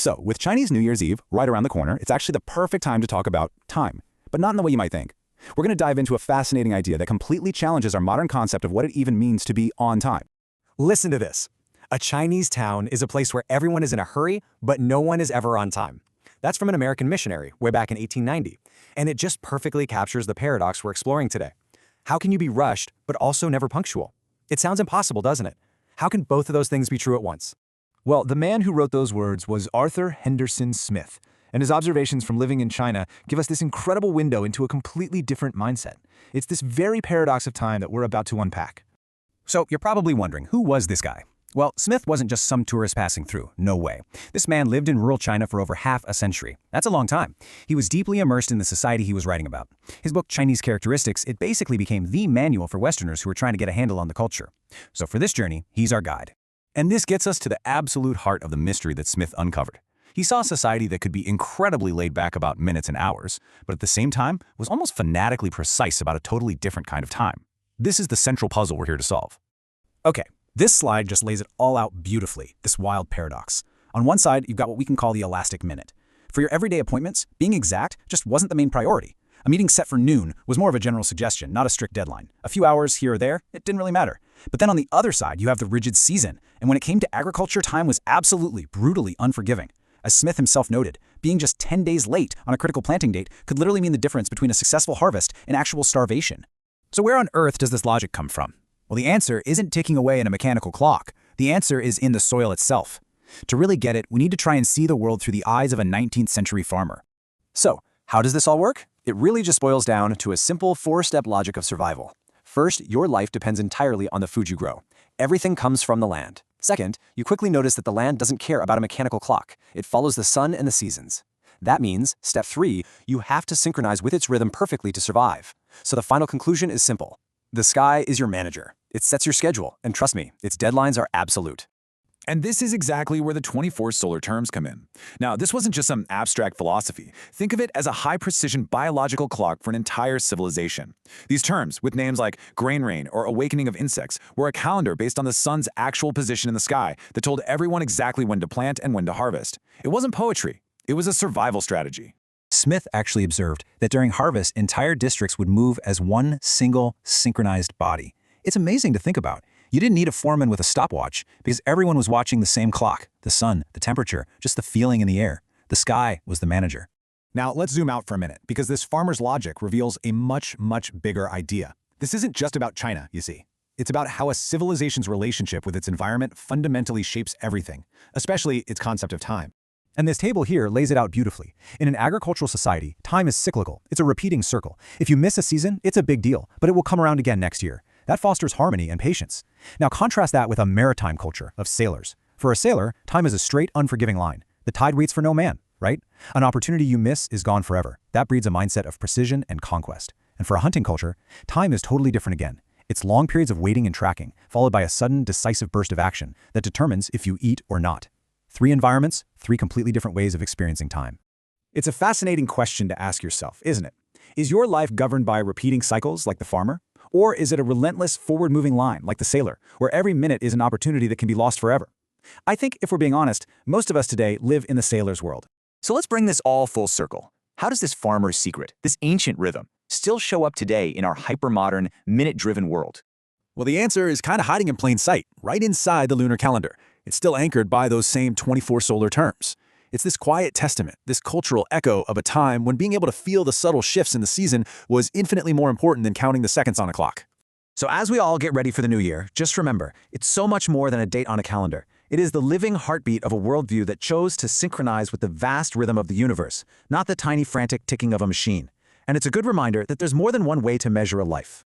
So, with Chinese New Year's Eve right around the corner, it's actually the perfect time to talk about time, but not in the way you might think. We're going to dive into a fascinating idea that completely challenges our modern concept of what it even means to be on time. Listen to this. A Chinese town is a place where everyone is in a hurry, but no one is ever on time. That's from an American missionary way back in 1890, and it just perfectly captures the paradox we're exploring today. How can you be rushed, but also never punctual? It sounds impossible, doesn't it? How can both of those things be true at once? Well, the man who wrote those words was Arthur Henderson Smith, and his observations from living in China give us this incredible window into a completely different mindset. It's this very paradox of time that we're about to unpack. So, you're probably wondering, who was this guy? Well, Smith wasn't just some tourist passing through. No way. This man lived in rural China for over half a century. That's a long time. He was deeply immersed in the society he was writing about. His book, Chinese Characteristics, it basically became the manual for Westerners who were trying to get a handle on the culture. So for this journey, he's our guide. And this gets us to the absolute heart of the mystery that Smith uncovered. He saw a society that could be incredibly laid back about minutes and hours, but at the same time was almost fanatically precise about a totally different kind of time. This is the central puzzle we're here to solve. Okay. This slide just lays it all out beautifully, this wild paradox. On one side, you've got what we can call the elastic minute. For your everyday appointments, being exact just wasn't the main priority. A meeting set for noon was more of a general suggestion, not a strict deadline. A few hours here or there, it didn't really matter. But then on the other side, you have the rigid season, and when it came to agriculture, time was absolutely, brutally unforgiving. As Smith himself noted, being just 10 days late on a critical planting date could literally mean the difference between a successful harvest and actual starvation. So where on earth does this logic come from? Well, the answer isn't ticking away in a mechanical clock. The answer is in the soil itself. To really get it, we need to try and see the world through the eyes of a 19th century farmer. So, how does this all work? It really just boils down to a simple 4-step logic of survival. First, your life depends entirely on the food you grow. Everything comes from the land. Second, you quickly notice that the land doesn't care about a mechanical clock. It follows the sun and the seasons. That means, step 3, you have to synchronize with its rhythm perfectly to survive. So the final conclusion is simple. The sky is your manager. It sets your schedule, and trust me, its deadlines are absolute. And this is exactly where the 24 solar terms come in. Now, this wasn't just some abstract philosophy. Think of it as a high-precision biological clock for an entire civilization. These terms, with names like grain rain or awakening of insects, were a calendar based on the sun's actual position in the sky that told everyone exactly when to plant and when to harvest. It wasn't poetry. It was a survival strategy. Smith actually observed that during harvest, entire districts would move as one single synchronized body. It's amazing to think about. You didn't need a foreman with a stopwatch because everyone was watching the same clock, the sun, the temperature, just the feeling in the air. The sky was the manager. Now, let's zoom out for a minute, because this farmer's logic reveals a much, much bigger idea. This isn't just about China, you see. It's about how a civilization's relationship with its environment fundamentally shapes everything, especially its concept of time. And this table here lays it out beautifully. In an agricultural society, time is cyclical. It's a repeating circle. If you miss a season, it's a big deal, but it will come around again next year. That fosters harmony and patience. Now contrast that with a maritime culture of sailors. For a sailor, time is a straight, unforgiving line. The tide waits for no man, right? An opportunity you miss is gone forever. That breeds a mindset of precision and conquest. And for a hunting culture, time is totally different again. It's long periods of waiting and tracking, followed by a sudden, decisive burst of action that determines if you eat or not. 3 environments, 3 completely different ways of experiencing time. It's a fascinating question to ask yourself, isn't it? Is your life governed by repeating cycles like the farmer? Or is it a relentless, forward-moving line like the sailor, where every minute is an opportunity that can be lost forever? I think, if we're being honest, most of us today live in the sailor's world. So let's bring this all full circle. How does this farmer's secret, this ancient rhythm, still show up today in our hyper-modern, minute-driven world? Well, the answer is kind of hiding in plain sight, right inside the lunar calendar. It's still anchored by those same 24 solar terms. It's this quiet testament, this cultural echo of a time when being able to feel the subtle shifts in the season was infinitely more important than counting the seconds on a clock. So as we all get ready for the new year, just remember, it's so much more than a date on a calendar. It is the living heartbeat of a worldview that chose to synchronize with the vast rhythm of the universe, not the tiny frantic ticking of a machine. And it's a good reminder that there's more than one way to measure a life.